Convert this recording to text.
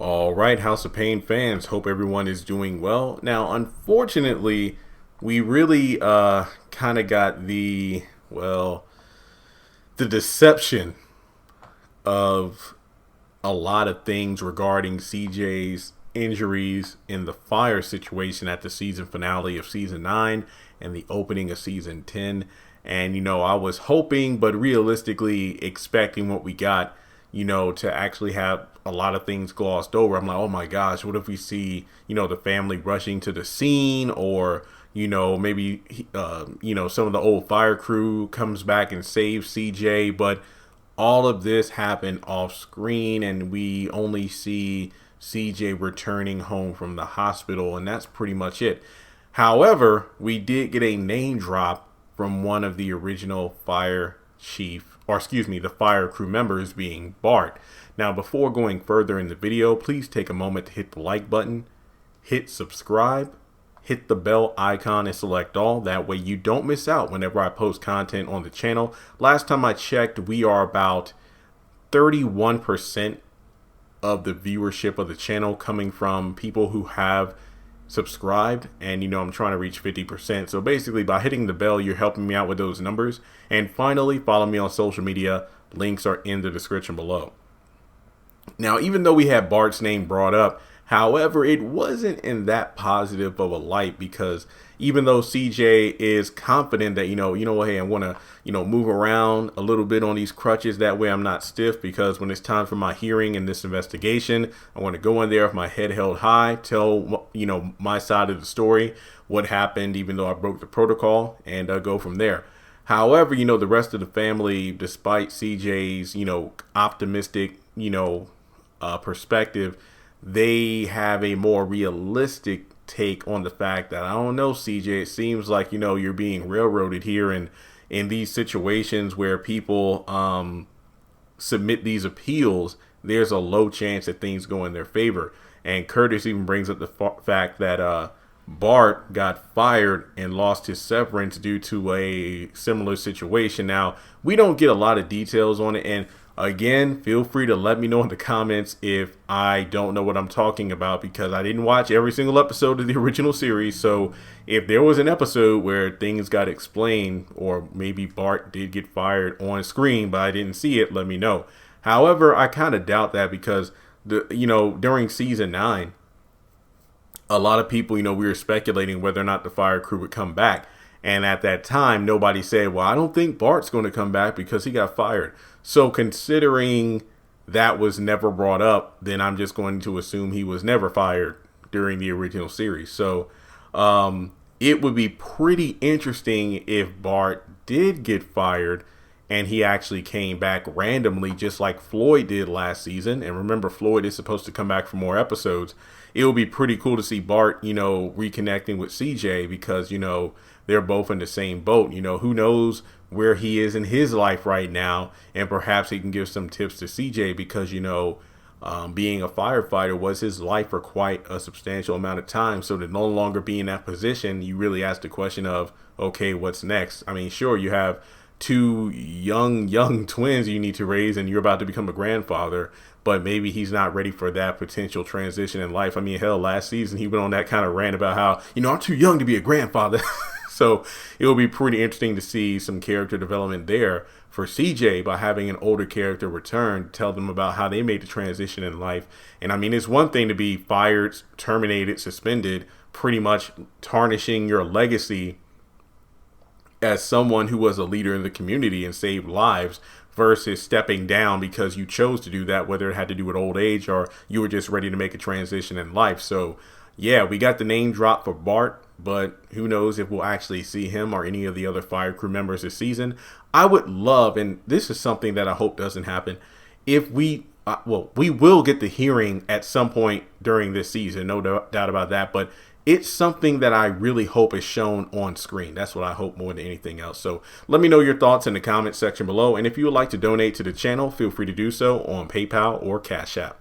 All right, House of Payne fans, hope everyone is doing well. Now, unfortunately, we really kind of got the deception of a lot of things regarding CJ's injuries in the fire situation at the season finale of season 9 and the opening of season 10. And, I was hoping, but realistically expecting what we got, to actually have a lot of things glossed over. I'm like, oh my gosh, what if we see, the family rushing to the scene, or, maybe, some of the old fire crew comes back and saves CJ. But all of this happened off screen, and we only see CJ returning home from the hospital, and that's pretty much it. However, we did get a name drop from one of the original the fire crew members, being Bart. Now, before going further in the video, please take a moment to hit the like button, hit subscribe, hit the bell icon, and select all. That way you don't miss out whenever I post content on the channel. Last time I checked, we are about 31% of the viewership of the channel coming from people who have subscribed, and I'm trying to reach 50%. So basically, by hitting the bell, you're helping me out with those numbers. And finally, follow me on social media. Links are in the description below. Now, even though we had Bart's name brought up, however, it wasn't in that positive of a light, because even though CJ is confident that, hey, I want to, move around a little bit on these crutches. That way I'm not stiff, because when it's time for my hearing in this investigation, I want to go in there with my head held high, tell, my side of the story, what happened, even though I broke the protocol, and go from there. However, the rest of the family, despite CJ's, optimistic, perspective, they have a more realistic take on the fact that, I don't know, CJ, it seems like, you're being railroaded here. And in these situations where people submit these appeals, there's a low chance that things go in their favor. And Curtis even brings up the fact that Bart got fired and lost his severance due to a similar situation. Now, we don't get a lot of details on it, and again, feel free to let me know in the comments if I don't know what I'm talking about, because I didn't watch every single episode of the original series. So if there was an episode where things got explained, or maybe Bart did get fired on screen but I didn't see it, let me know. However, I kind of doubt that, because during season 9, a lot of people, we were speculating whether or not the fire crew would come back. And at that time, nobody said, well, I don't think Bart's going to come back because he got fired. So considering that was never brought up, then I'm just going to assume he was never fired during the original series. So it would be pretty interesting if Bart did get fired and he actually came back randomly, just like Floyd did last season. And remember, Floyd is supposed to come back for more episodes. It would be pretty cool to see Bart, reconnecting with CJ, because, they're both in the same boat. Who knows where he is in his life right now, and perhaps he can give some tips to CJ, because, being a firefighter was his life for quite a substantial amount of time. So to no longer be in that position, you really ask the question of, okay, what's next? I mean, sure, you have two young twins you need to raise, and you're about to become a grandfather, but maybe he's not ready for that potential transition in life. I mean, hell, last season he went on that kind of rant about how, I'm too young to be a grandfather. So it will be pretty interesting to see some character development there for CJ by having an older character return, tell them about how they made the transition in life. And I mean, it's one thing to be fired, terminated, suspended, pretty much tarnishing your legacy as someone who was a leader in the community and saved lives, versus stepping down because you chose to do that, whether it had to do with old age or you were just ready to make a transition in life. So yeah, we got the name drop for Bart, but who knows if we'll actually see him or any of the other fire crew members this season. I would love, and this is something that I hope doesn't happen, if we will get the hearing at some point during this season, no doubt about that, but it's something that I really hope is shown on screen. That's what I hope more than anything else. So let me know your thoughts in the comment section below. And if you would like to donate to the channel, feel free to do so on PayPal or Cash App.